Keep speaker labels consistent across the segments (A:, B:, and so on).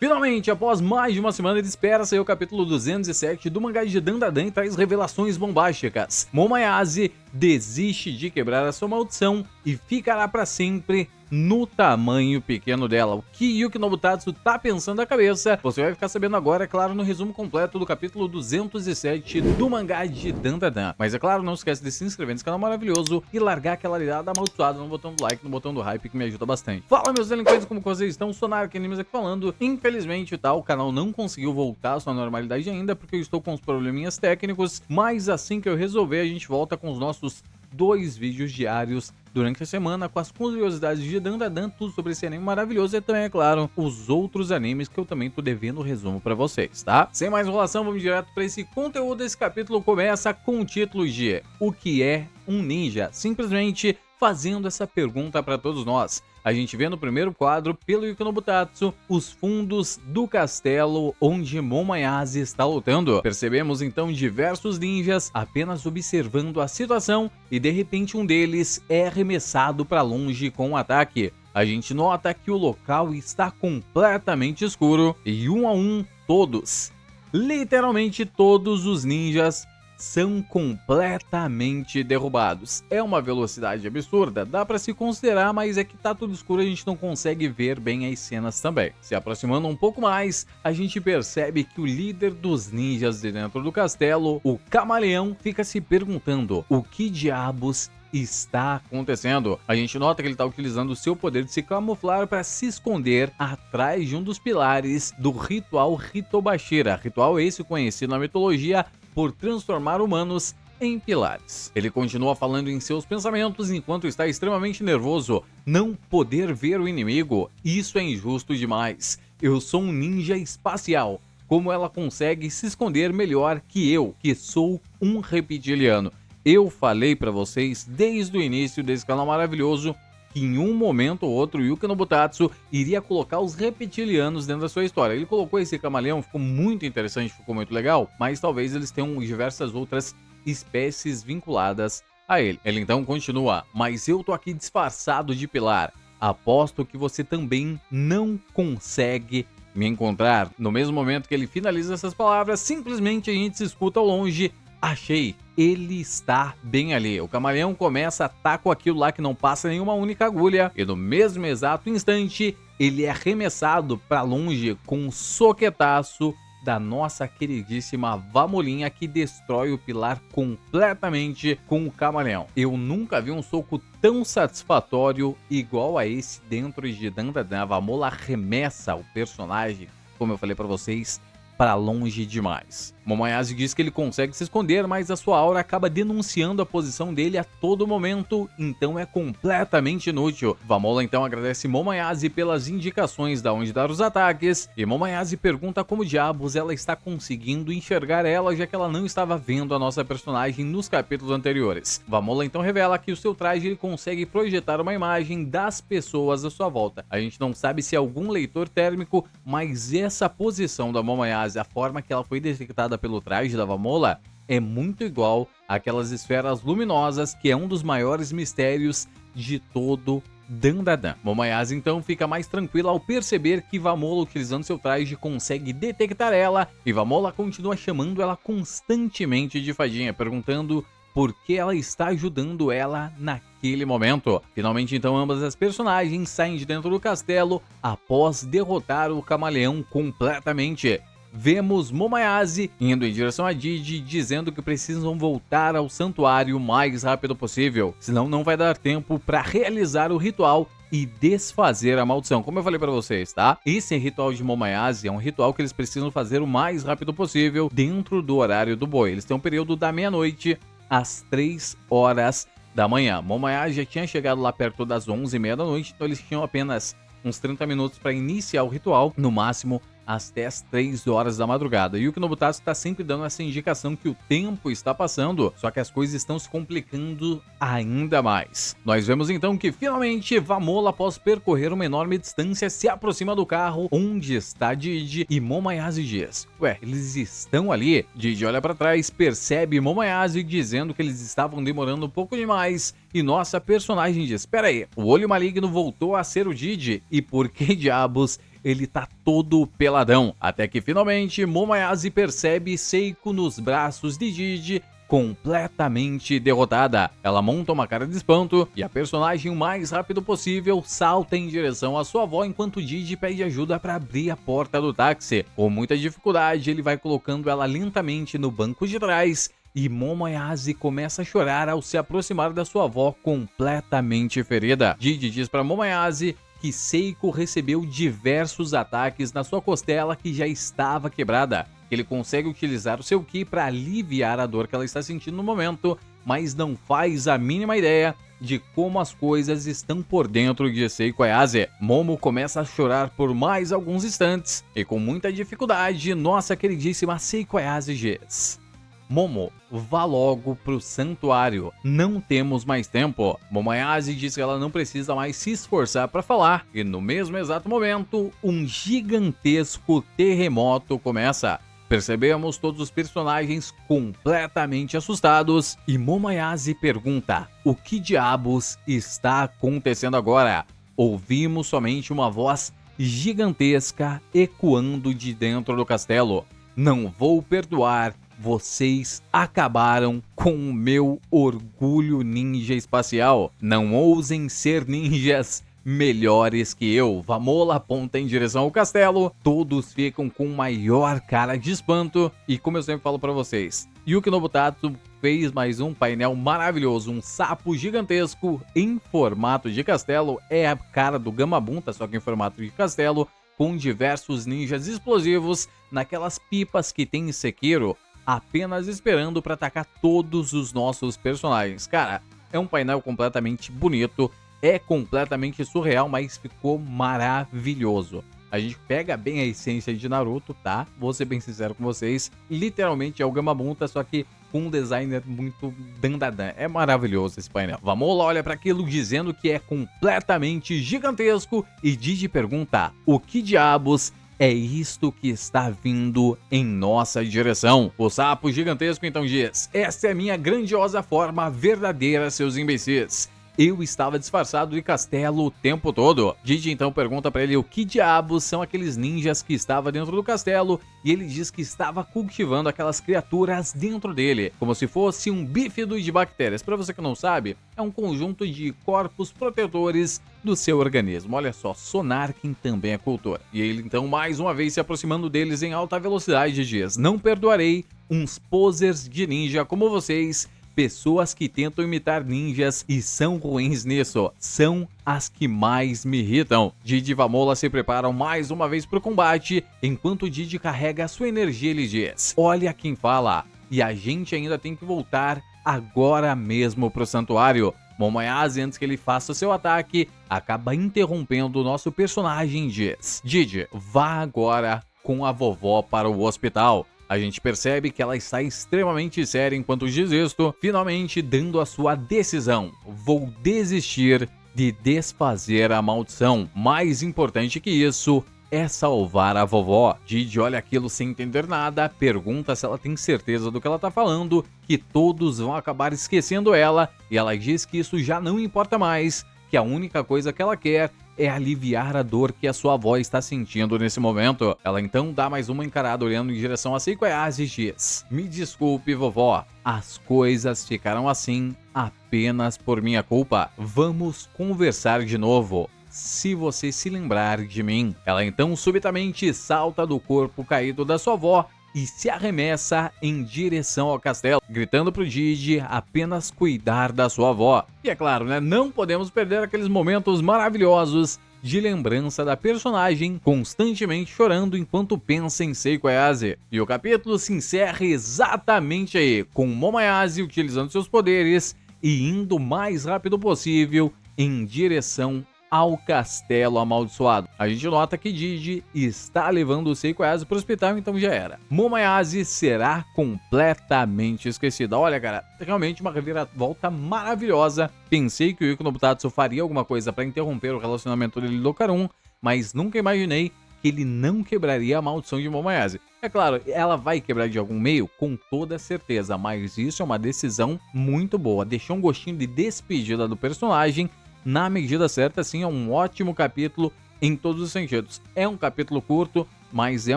A: Finalmente, após mais de uma semana de espera, saiu o capítulo 207 do mangá de Dandadan e traz revelações bombásticas. Momoyase desiste de quebrar a sua maldição e ficará para sempre no tamanho pequeno dela. O que Yuki Nobutatsu tá pensando na cabeça, você vai ficar sabendo agora, é claro, no resumo completo do capítulo 207 do mangá de Dandadan. Mas é claro, não esquece de se inscrever nesse canal maravilhoso e largar aquela ligada amaldiçoada no botão do like, no botão do hype, que me ajuda bastante. Fala, meus delinquentes, como vocês estão? Sonario Animes aqui falando. Infelizmente, tá, o canal não conseguiu voltar à sua normalidade ainda, porque eu estou com uns probleminhas técnicos, mas assim que eu resolver, a gente volta com os nossos 2 vídeos diários durante a semana, com as curiosidades de Dandadan, tudo sobre esse anime maravilhoso e também, é claro, os outros animes que eu também tô devendo resumo pra vocês, tá? Sem mais enrolação, vamos direto pra esse conteúdo. Esse capítulo começa com o título de O que é um ninja? Simplesmente fazendo essa pergunta pra todos nós. A gente vê no primeiro quadro, pelo Yuki Nobutatsu, os fundos do castelo onde Momoyase está lutando. Percebemos então diversos ninjas apenas observando a situação e de repente um deles é arremessado para longe com um ataque. A gente nota que o local está completamente escuro e um a um todos, literalmente todos os ninjas, são completamente derrubados. É uma velocidade absurda, dá pra se considerar, mas é que tá tudo escuro, a gente não consegue ver bem as cenas também. Se aproximando um pouco mais, a gente percebe que o líder dos ninjas de dentro do castelo, o Camaleão, fica se perguntando o que diabos está acontecendo. A gente nota que ele está utilizando o seu poder de se camuflar para se esconder atrás de um dos pilares do ritual Hitobashira, ritual esse conhecido na mitologia por transformar humanos em pilares. Ele continua falando em seus pensamentos enquanto está extremamente nervoso. Não poder ver o inimigo, isso é injusto demais. Eu sou um ninja espacial. Como ela consegue se esconder melhor que eu, que sou um reptiliano? Eu falei pra vocês desde o início desse canal maravilhoso que em um momento ou outro Yuki Nobutatsu iria colocar os reptilianos dentro da sua história. Ele colocou esse camaleão, ficou muito interessante, ficou muito legal, mas talvez eles tenham diversas outras espécies vinculadas a ele. Ele então continua, mas eu tô aqui disfarçado de pilar. Aposto que você também não consegue me encontrar. No mesmo momento que ele finaliza essas palavras, simplesmente a gente se escuta ao longe: achei, ele está bem ali. O camaleão começa a atacar com aquilo lá que não passa nenhuma única agulha e no mesmo exato instante ele é arremessado para longe com um soquetaço da nossa queridíssima Vamolinha, que destrói o pilar completamente com o camaleão. Eu nunca vi um soco tão satisfatório igual a esse dentro de Dandadan. A Vamola arremessa o personagem, como eu falei para vocês, para longe demais. Momoyase diz que ele consegue se esconder, mas a sua aura acaba denunciando a posição dele a todo momento, então é completamente inútil. Vamola então agradece Momoyase pelas indicações de onde dar os ataques, e Momoyase pergunta como diabos ela está conseguindo enxergar ela, já que ela não estava vendo a nossa personagem nos capítulos anteriores. Vamola então revela que o seu traje ele consegue projetar uma imagem das pessoas à sua volta. A gente não sabe se é algum leitor térmico, mas essa posição da Momoyase, a forma que ela foi detectada pelo traje da Vamola, é muito igual àquelas esferas luminosas, que é um dos maiores mistérios de todo Dandadan. Momoyase então fica mais tranquila ao perceber que Vamola, utilizando seu traje, consegue detectar ela, e Vamola continua chamando ela constantemente de fadinha, perguntando por que ela está ajudando ela naquele momento. Finalmente então ambas as personagens saem de dentro do castelo após derrotar o camaleão completamente. Vemos Momoyase indo em direção a Didi, dizendo que precisam voltar ao santuário o mais rápido possível, senão não vai dar tempo para realizar o ritual e desfazer a maldição. Como eu falei para vocês, tá? Esse ritual de Momoyase é um ritual que eles precisam fazer o mais rápido possível dentro do horário do boi. Eles têm um período da meia-noite às 3 horas da manhã. Momoyase já tinha chegado lá perto das 11h30 da noite, então eles tinham apenas uns 30 minutos para iniciar o ritual, no máximo até as 3 horas da madrugada. E o Yuki Nobutatsu está sempre dando essa indicação que o tempo está passando, só que as coisas estão se complicando ainda mais. Nós vemos então que finalmente Vamola, após percorrer uma enorme distância, se aproxima do carro onde está Didi, e Momoyase diz: ué, eles estão ali? Didi olha para trás, percebe Momoyase dizendo que eles estavam demorando um pouco demais, e nossa personagem diz: espera aí, o olho maligno voltou a ser o Didi, e por que diabos ele tá todo peladão. Até que finalmente Momoyase percebe Seiko nos braços de Didi, completamente derrotada. Ela monta uma cara de espanto e a personagem o mais rápido possível salta em direção à sua avó enquanto Didi pede ajuda para abrir a porta do táxi. Com muita dificuldade, ele vai colocando ela lentamente no banco de trás e Momoyase começa a chorar ao se aproximar da sua avó completamente ferida. Didi diz para Momoyase que Seiko recebeu diversos ataques na sua costela que já estava quebrada. Ele consegue utilizar o seu Ki para aliviar a dor que ela está sentindo no momento, mas não faz a mínima ideia de como as coisas estão por dentro de Seiko Ayase. Momo começa a chorar por mais alguns instantes e com muita dificuldade, nossa queridíssima Seiko Ayase diz: Momo, vá logo pro santuário, não temos mais tempo. Momoyase diz que ela não precisa mais se esforçar para falar e no mesmo exato momento, um gigantesco terremoto começa. Percebemos todos os personagens completamente assustados e Momoyase pergunta: o que diabos está acontecendo agora? Ouvimos somente uma voz gigantesca ecoando de dentro do castelo: não vou perdoar, vocês acabaram com o meu orgulho ninja espacial. Não ousem ser ninjas melhores que eu. Vamola aponta em direção ao castelo, todos ficam com maior cara de espanto e como eu sempre falo pra vocês, Yuki Nobutatsu fez mais um painel maravilhoso, um sapo gigantesco em formato de castelo, é a cara do Gamabunta, só que em formato de castelo, com diversos ninjas explosivos naquelas pipas que tem em Sekiro, apenas esperando para atacar todos os nossos personagens. Cara, é um painel completamente bonito, é completamente surreal, mas ficou maravilhoso. A gente pega bem a essência de Naruto, tá? Vou ser bem sincero com vocês, literalmente é o Gamabunta, só que com um designer muito dandadan. É maravilhoso esse painel. Vamos lá, olha para aquilo dizendo que é completamente gigantesco e Didi pergunta: o que diabos é isto que está vindo em nossa direção? O sapo gigantesco então diz: essa é a minha grandiosa forma verdadeira, seus imbecis. Eu estava disfarçado de castelo o tempo todo. Didi então pergunta pra ele o que diabos são aqueles ninjas que estavam dentro do castelo e ele diz que estava cultivando aquelas criaturas dentro dele, como se fosse um bífido de bactérias. Pra você que não sabe, é um conjunto de corpos protetores do seu organismo. Olha só, Sonarkin também é cultor. E ele então mais uma vez se aproximando deles em alta velocidade diz: não perdoarei uns posers de ninja como vocês. Pessoas que tentam imitar ninjas e são ruins nisso, são as que mais me irritam. Didi e Vamola se preparam mais uma vez para o combate, enquanto Didi carrega sua energia, ele diz: olha quem fala, e a gente ainda tem que voltar agora mesmo pro santuário. Momoyase, antes que ele faça seu ataque, acaba interrompendo o nosso personagem e diz: Didi, vá agora com a vovó para o hospital. A gente percebe que ela está extremamente séria enquanto diz isto, finalmente dando a sua decisão: vou desistir de desfazer a maldição. Mais importante que isso é salvar a vovó. Didi olha aquilo sem entender nada, pergunta se ela tem certeza do que ela tá falando, que todos vão acabar esquecendo ela, e ela diz que isso já não importa mais, que a única coisa que ela quer é aliviar a dor que a sua avó está sentindo nesse momento. Ela então dá mais uma encarada olhando em direção a Seiko Ayase e diz: me desculpe, vovó, as coisas ficaram assim apenas por minha culpa. Vamos conversar de novo, se você se lembrar de mim. Ela então subitamente salta do corpo caído da sua avó e se arremessa em direção ao castelo, gritando pro Didi apenas cuidar da sua avó. E é claro, né, não podemos perder aqueles momentos maravilhosos de lembrança da personagem constantemente chorando enquanto pensa em Seiko Ayase. E o capítulo se encerra exatamente aí, com Momoyase utilizando seus poderes e indo o mais rápido possível em direção ao castelo amaldiçoado. A gente nota que Didi está levando o Seiko Ayase para o hospital, então já era. Momoyase será completamente esquecida. Olha, cara, realmente uma reviravolta maravilhosa. Pensei que o Yuki Nobutatsu faria alguma coisa para interromper o relacionamento dele do Karun, mas nunca imaginei que ele não quebraria a maldição de Momoyase. É claro, ela vai quebrar de algum meio, com toda certeza, mas isso é uma decisão muito boa. Deixou um gostinho de despedida do personagem. Na medida certa, sim, é um ótimo capítulo em todos os sentidos. É um capítulo curto, mas é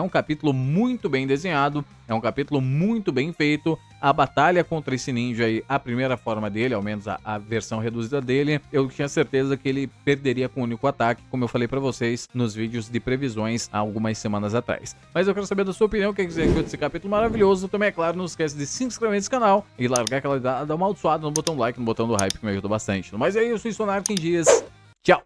A: um capítulo muito bem desenhado, é um capítulo muito bem feito. A batalha contra esse ninja aí, a primeira forma dele, ao menos a versão reduzida dele, eu tinha certeza que ele perderia com um único ataque, como eu falei pra vocês nos vídeos de previsões há algumas semanas atrás. Mas eu quero saber da sua opinião, o que você achou desse capítulo maravilhoso. Também, é claro, não esquece de se inscrever nesse canal e largar aquela dar uma amaldiçoada no botão do like, no botão do hype, que me ajudou bastante. Mas é isso, eu sou Narkin Dias. Tchau!